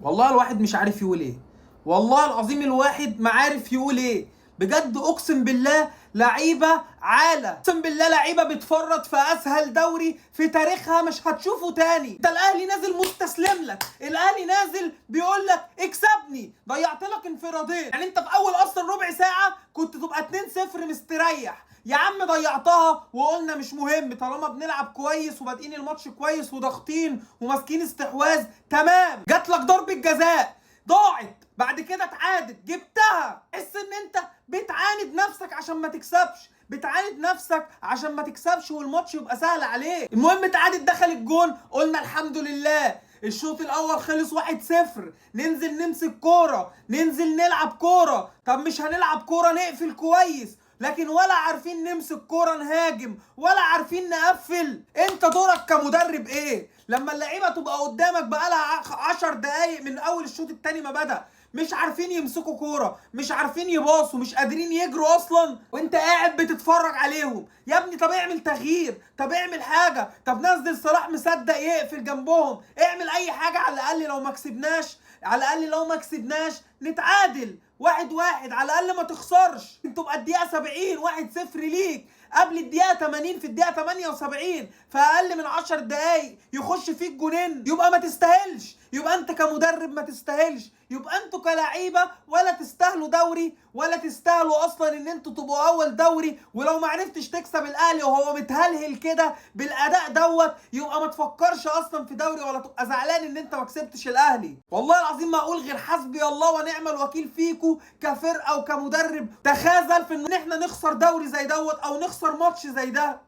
والله الواحد مش عارف يقول ايه. والله العظيم الواحد ما عارف يقول ايه. بجد اقسم بالله لعيبه عاله، اقسم بالله لعيبه بتفرط في اسهل دوري في تاريخها مش هتشوفه تاني. ده الاهلي نازل مستسلم لك، الاهلي نازل بيقول لك اكسبني، ضيعت لك انفرادين. يعني انت في اول اصلا ربع ساعه كنت تبقى 2-0 مستريح. يا عم ضيعتها وقلنا مش مهم طالما بنلعب كويس وبادئين الماتش كويس وضاغطين وماسكين استحواذ تمام. جات لك ضربة جزاء ضاعت، بعد كده اتعادت جبتها. تحس ان انت بتعاند نفسك عشان ما تكسبش، بتعاند نفسك عشان ما تكسبش والماتش يبقى سهل عليك. المهم اتعادت دخل الجون، قلنا الحمد لله. الشوط الاول خلص 1-0، ننزل نمسك كوره، ننزل نلعب كوره. طب مش هنلعب كوره نقفل كويس، لكن ولا عارفين نمسك كوره نهاجم ولا عارفين نقفل. انت دورك كمدرب ايه لما اللعيبه تبقى قدامك بقالها 10 دقايق من اول الشوط التاني ما بدأ مش عارفين يمسكوا كوره، مش عارفين يباصوا، مش قادرين يجروا اصلا، وانت قاعد بتتفرج عليهم؟ يا ابني طب اعمل تغيير، طب اعمل حاجه، طب نزل صلاح مصدق يقفل جنبهم، اعمل اي حاجه على الاقل. لو ما كسبناش على الاقل، لو ما كسبناش نتعادل 1-1 على الاقل، ما تخسرش. انتوا بقى الدقيقه 70 1-0 ليك، قبل الدقيقه 80 في الدقيقه 78 في اقل من 10 دقايق يخش فيك جونين، يبقى ما تستاهلش. يبقى انت كمدرب ما تستاهلش، يبقى انتوا كلاعيبه ولا تستاهلوا دوري ولا تستاهلوا اصلا ان انتوا تبقوا اول دوري. ولو ما عرفتش تكسب الاهلي وهو متهلهل كده بالاداء دوت، يبقى ما تفكرش اصلا في دوري ولا تبقى زعلان ان انت ما كسبتش الاهلي. والله العظيم ما اقول غير حسبي الله ونعم الوكيل فيكو كفرقه وكمدرب تخاذل في ان احنا نخسر دوري زي دوت او نخسر ماتش زي ده.